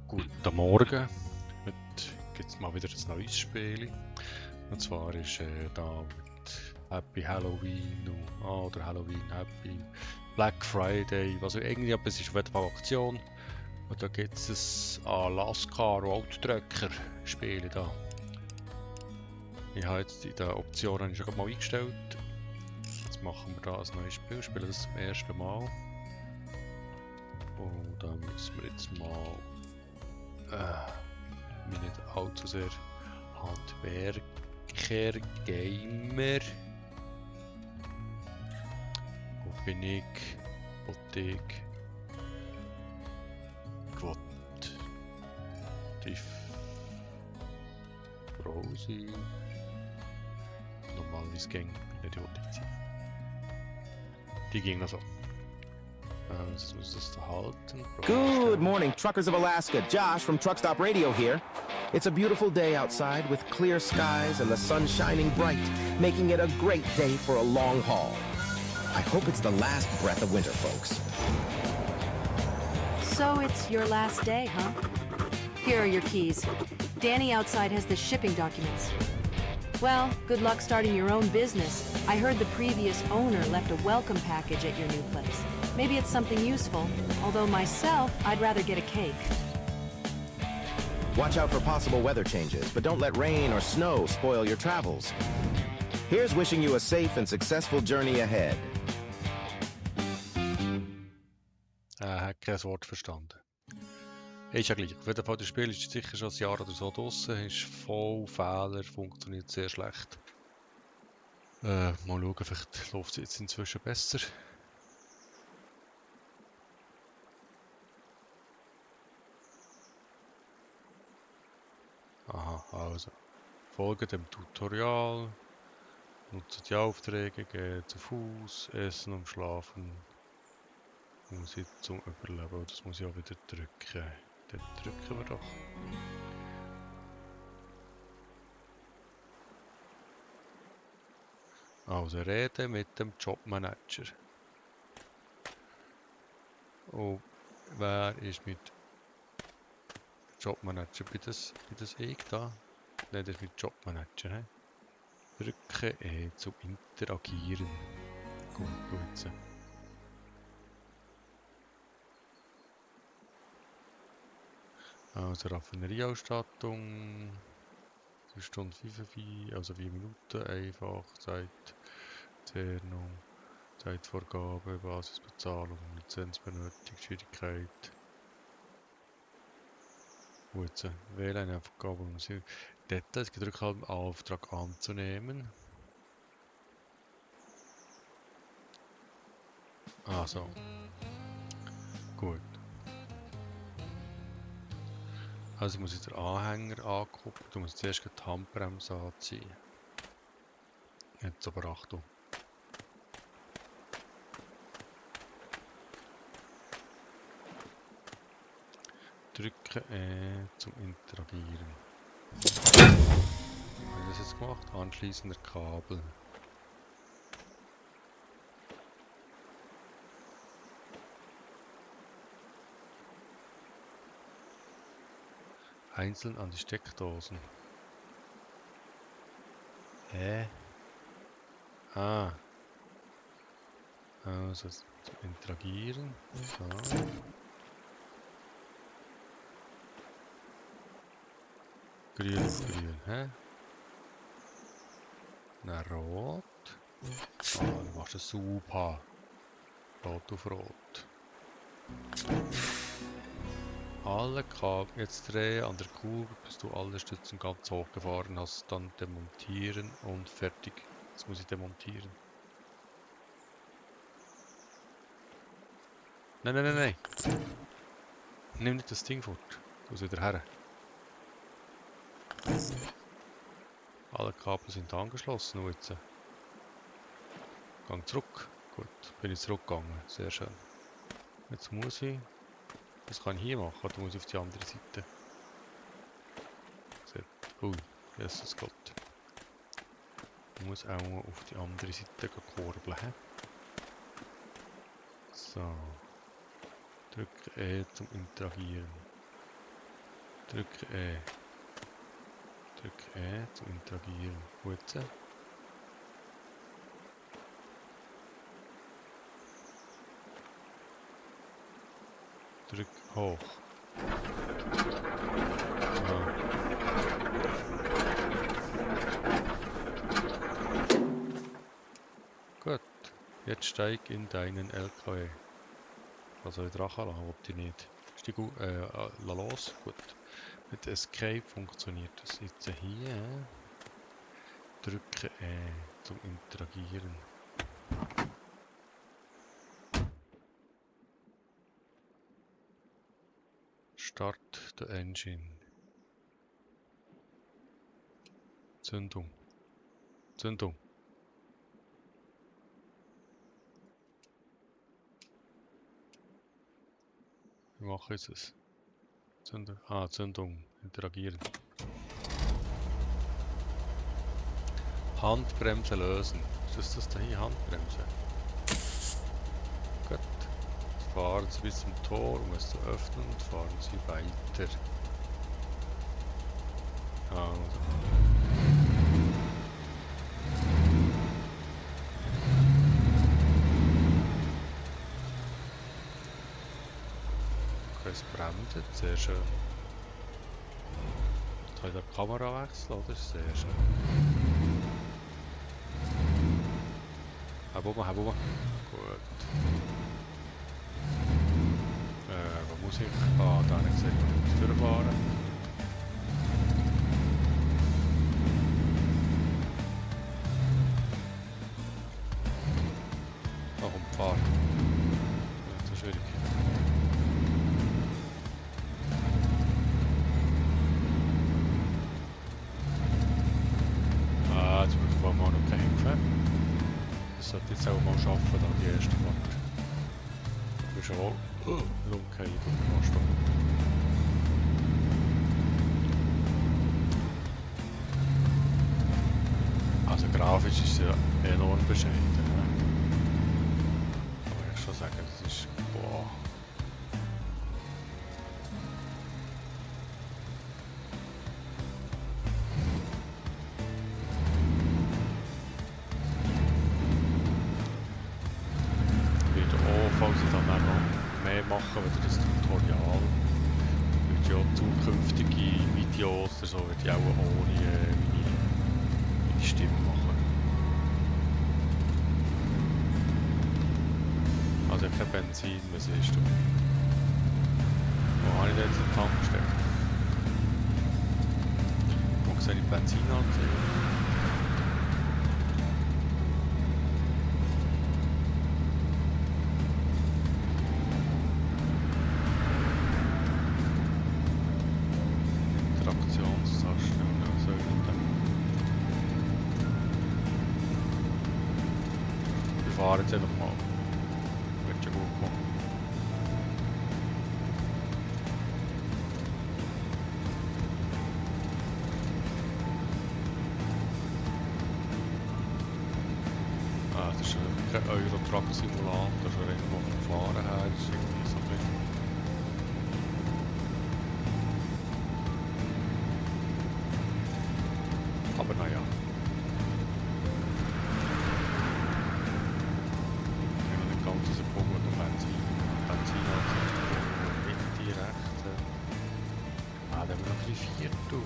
Guten Morgen. Heute gibt es mal wieder ein neues Spiel. Und zwar ist da mit Happy Halloween oder Halloween, Happy Black Friday. Also irgendetwas ist auf jeden Fall Aktion. Und da gibt es ein Alaska Roadtrucker Spiel da. Ich habe jetzt in den Optionen schon mal eingestellt. Jetzt machen wir da ein neues Spiel. Spielen das zum ersten Mal. Und da müssen wir jetzt mal mich nicht allzu sehr Handwerker, Gamer. Wo bin ich? Apotheke. Quad. Tief. Rosi. Normalerweise ging nicht die Apotheke. Die ging also. Jetzt muss das da halten. Good morning, truckers of Alaska. Josh from Truck Stop Radio here. It's a beautiful day outside with clear skies and the sun shining bright, making it a great day for a long haul. I hope it's the last breath of winter, folks. So it's your last day, huh? Here are your keys. Danny outside has the shipping documents. Well, good luck starting your own business. I heard the previous owner left a welcome package at your new place. Maybe it's something useful, although myself, I'd rather get a cake. Watch out for possible weather changes, but don't let rain or snow spoil your travels. Here's wishing you a safe and successful journey ahead. Hat kein Wort verstanden. Ist ja gleich. Auf jeden Fall, das Spiel ist sicher schon ein Jahr oder so draussen, ist voll Fehler, funktioniert sehr schlecht. Mal schauen, vielleicht läuft es jetzt inzwischen besser. Aha, also. Folge dem Tutorial. Nutzt die Aufträge, geht zu Fuß, essen und schlafen. Musik zum Überleben. Das muss ich auch wieder drücken. Dann drücken wir doch. Also reden mit dem Jobmanager. Oh, wer ist mit Jobmanager? Bin das ich da? Nein, das ist mit Jobmanager. He? Drücke E zum Interagieren. Gut, jetzt. Also Raffinerieausstattung. 2 Stunden 45, also 4 Minuten, einfach, Zeit, Zernung, Zeitvorgabe, Basisbezahlung, Lizenzbenötigung, Schwierigkeit. Gut, wähle eine Aufgabe, um sie Details gedrückt haben, Auftrag anzunehmen. Also, gut. Also muss ich den Anhänger angucken, du musst zuerst die Handbremse anziehen. Jetzt aber Achtung. Drücke zum Interagieren. Habe ich das jetzt gemacht? Anschließender Kabel. Einzeln an die Steckdosen. Hä? Ah. Also zum Interagieren. So. Grün, hä? Na, rot. Ah, du machst es super. Rot auf rot. Alle Kabel jetzt drehen an der Kurve, bis du alle Stützen ganz hochgefahren hast. Dann demontieren und fertig. Jetzt muss ich demontieren. Nein. Nimm nicht das Ding fort. Du musst wieder her. Alle Kabel sind angeschlossen jetzt. Gang zurück. Gut, bin ich zurückgegangen. Sehr schön. Jetzt muss ich... Was kann ich hier machen? Oder muss ich auf die andere Seite? Ui, Jesus Gott. Ich muss auch auf die andere Seite kurbeln. So. Drücke E zum Interagieren. Drück E. Drück E zum Interagieren. Gut. Drück hoch. Ah. Gut. Jetzt steig in deinen LKW. Also wieder ranlassen, ob die nicht. Steig lass los. Gut. Mit Escape funktioniert das jetzt hier. Drücke E zum Interagieren. Start the engine. Zündung. Zündung. Wie mache ich es? Zündung. Ah, Zündung. Interagieren. Handbremse lösen. Ist das da hier? Handbremse? Gut. Jetzt fahren Sie bis zum Tor, um es zu öffnen, und fahren Sie weiter. Also. Okay, es brennt, sehr schön. Jetzt habe ich die Kamera wechseln, oder? Sehr schön. Hab oben. Gut. Wo muss ich? Ah, da habe ich gesehen, ich muss durchfahren. Da kommt fahren. Nicht so schwierig. Ah, jetzt muss ich mal noch kämpfen. Das sollte jetzt auch mal schaffen, da die erste Fahrt. Du bist schon Lumkeil vom Anstoß. Also grafisch ist es ja enorm bescheiden. Ne? Aber ich schon sagen, das ist boah. Falls ich dann auch noch mehr machen, wieder das Tutorial. Wird ja zukünftige Videos oder so, wird ich auch ohne meine Stimme machen. Also kein Benzin, was siehst du? Wo habe ich denn jetzt den Tank gesteckt? Wo sehe ich Benzin anziehen? Wir fahren jetzt einfach mal. Wird schon gut kommen. Ah, das ist kein Euro-Truck-Simulator, schon irgendwo vom Fahren her. Das ist irgendwie so ein bisschen. Aber naja. Ganze Sekunde mit Benzin anziehst, mit direkt. Ah, da haben wir noch ein bisschen Viertel.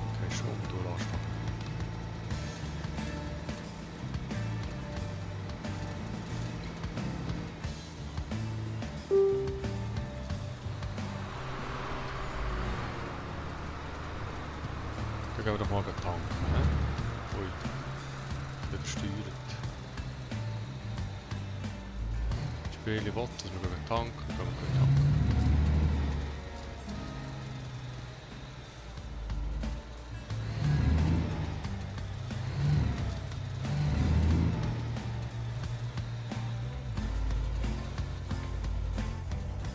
Okay, schon durchlassen. Dann gehen wir doch mal tanken, ne? Ui, übersteuert. Spiele will, dass wir tanken, dann gehen wir tanken.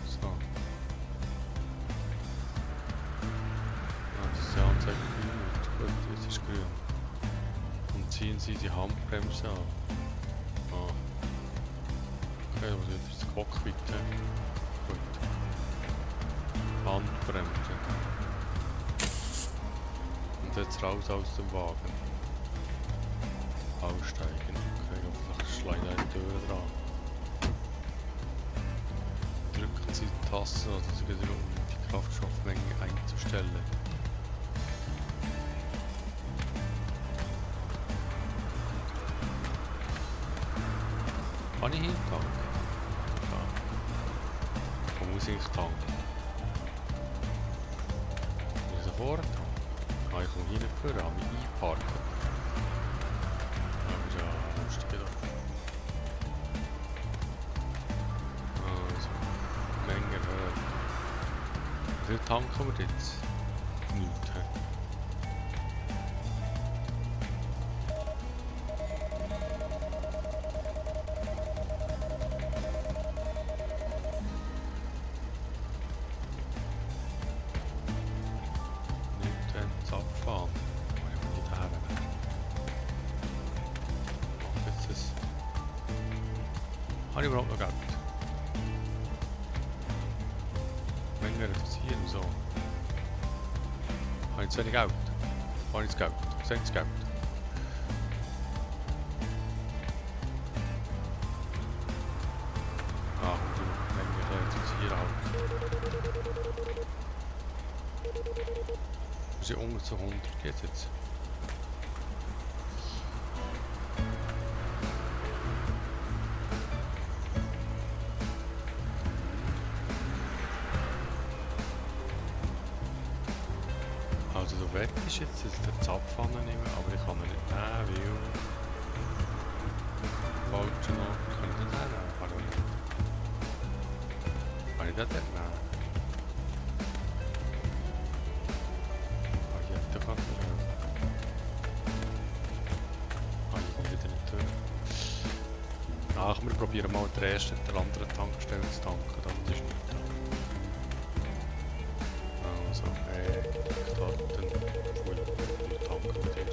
So. Ah, das ist ja Anzeige grün. Gut, jetzt ist grün. Und ziehen Sie die Handbremse an. Ah. Okay, aber jetzt ist das Cockpit. Gut. Handbremse. Und jetzt raus aus dem Wagen. Aussteigen. Okay, hoffentlich schleicht eine Tür dran. Drücken Sie die Taste, also Sie gehen um die Kraftstoffmenge einzustellen. Kann ich hier tanken? Ja. Wo muss ich tanken? Muss ich vorne tanken? Ah, ich komme hier nicht vor, habe mich einparken. Aber ja, lustig gedacht. Also, Menge höher. Wie viel tanken wir jetzt? Nichts, hä? Abfahren. Ich will nicht haben. Mach jetzt das. Habe ich überhaupt noch Geld? Menge reduzieren, so. Habe ich zu wenig Geld? Habe ich das Geld? Sehe ich das Geld? Ah, die Menge reduzieren halt. Wir sind unter zu 100, geht's jetzt? Also der Wett ist jetzt, dass ich den Zapfhahn nehme, aber ich kann ihn nicht nehmen, weil... Falsch noch, kann ich den nehmen? Kann ich nicht. Kann ich den nehmen? Ach, wir probieren mal den ersten und der anderen Tankstelle zu tanken, das ist nicht da. Also, starten, voll tanken wir dir.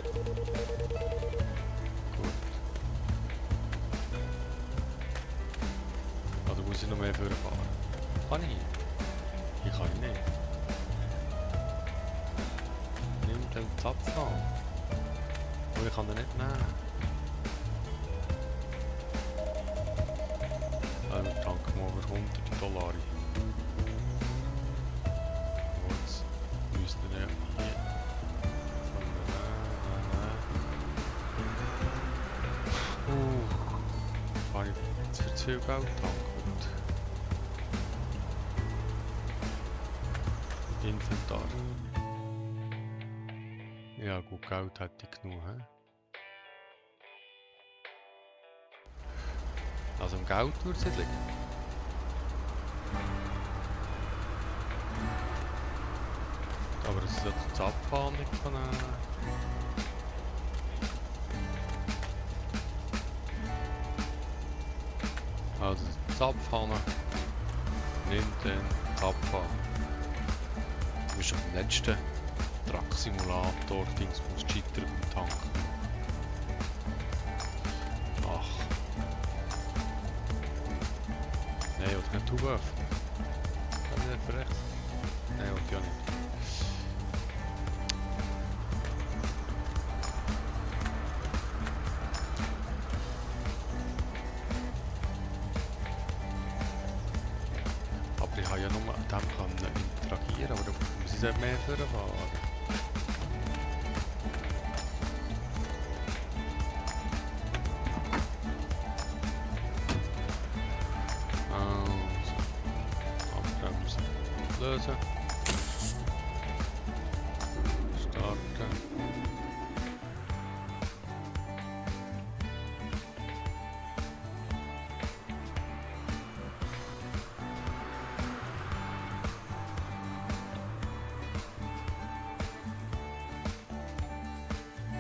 Gut. Also muss ich noch mehr vorfahren. Kann ich? Ich kann nicht. Nimm den Zapfhahn. Aber ich kann den nicht nehmen. Also tanken wir over $100. Jetzt müssen wir hier kann ich jetzt für zu viel Geld tanken? Inventar. Ja gut, Geld hätte ich genug, he? Also im Geld würde es nicht liegen. Aber es ist jetzt das Abfahren nicht von Also das Abfahren nimmt den Abfahren. Du bist auf dem letzten Truck-Simulator, Dings musst scheitern beim Tanken. Ach. Nein, ich will nicht Tube öffnen. Kann ich nicht für rechts? Nein, ich will ja nicht. Aber ich habe ja nur mit dem interagieren, aber da muss ich nicht mehr vorfahren. Lösen. Starten.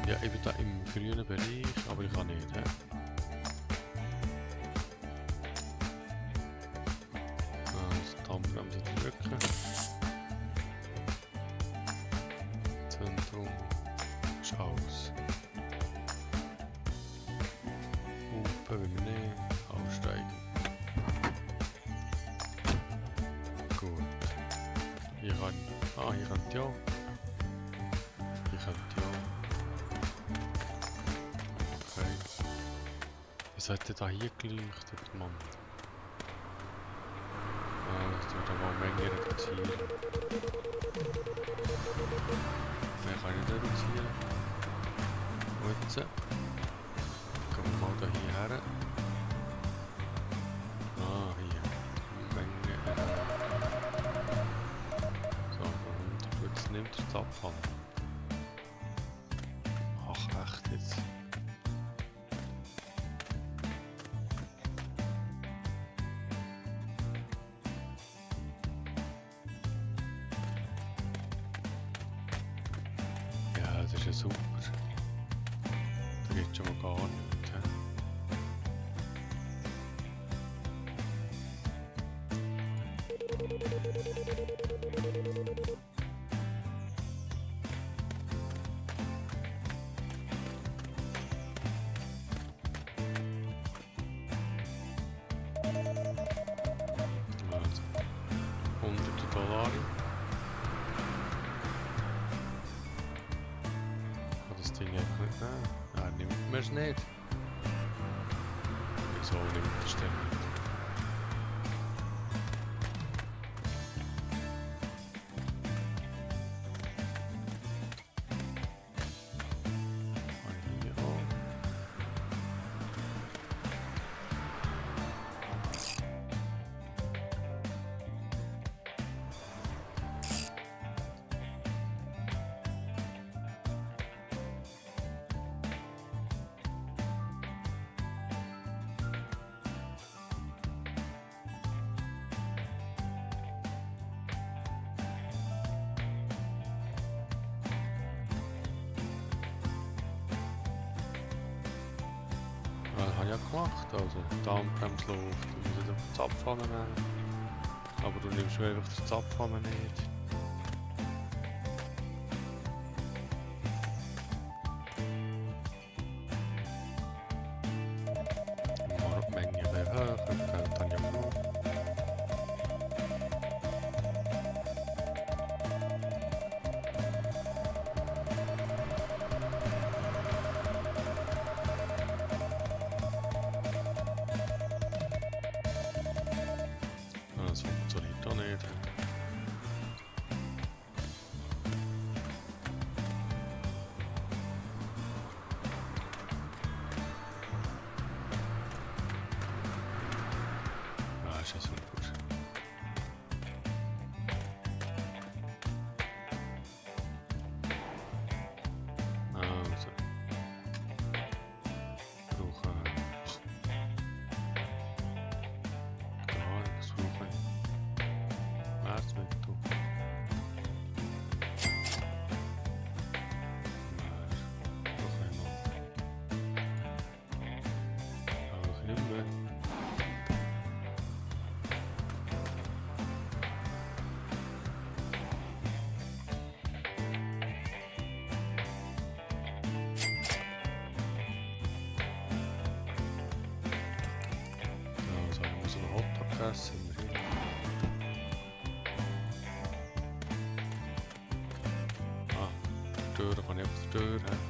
Ja, ich bin da im grünen Bereich, aber ich kann nicht. He? Die Handbremse drücken. Zentrum ist aus. Hupen will wir nicht. Aussteigen. Gut. Hier kann... Ah, hier könnte ja. Hier könnte ja. Okay. Was hat denn da hier geleuchtet, Mann? Das tut aber eine Menge reduzieren. Mehr kann ich nicht reduzieren. Und jetzt gehen wir mal da hierher. Ah, hier. Menge so, und jetzt nimmt er das Abfall. Ach, echt jetzt. Ja, das ist ja super. Da geht schon mal gar nicht. He? Also, $100. Kann das Ding einfach nicht nehmen? Er nimmt mir es nicht. Wieso nimmt er es denn nicht? Kann ich hier auch. Das habe ich ja gemacht, also die Armbremse läuft, du musst jetzt auf die Zapfhahn nehmen. Aber du nimmst mir einfach das Zapfhahn nicht. Maar die Menge weer hoog, dan kan het dan ja gemacht. Das funktioniert doch nicht. Ja, ist ja super. Also. Brauchen. Gar nichts brauchen. Schmerzmittel. Brauche ich noch. Brauche ich nicht mehr. Also, ich muss einen Hotdog essen. Ah, die Tür kann ich auf die Tür haben.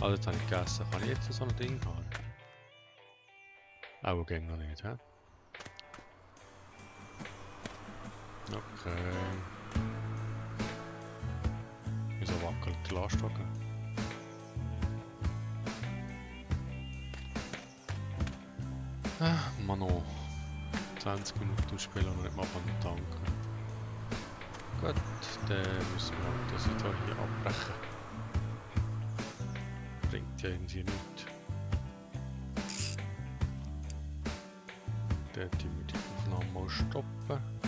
Also jetzt habe ich gegessen. Kann ich jetzt so ein Ding haben? Auch ging noch nicht, hä? Okay. Wieso wackelt die Lastwagen? Man noch 20 Minuten spielen und nicht mal tanken. Gut, dann müssen wir das wieder hier abbrechen. Bringt ja irgendwie nichts. Dann tun wir die Aufnahme mal stoppen.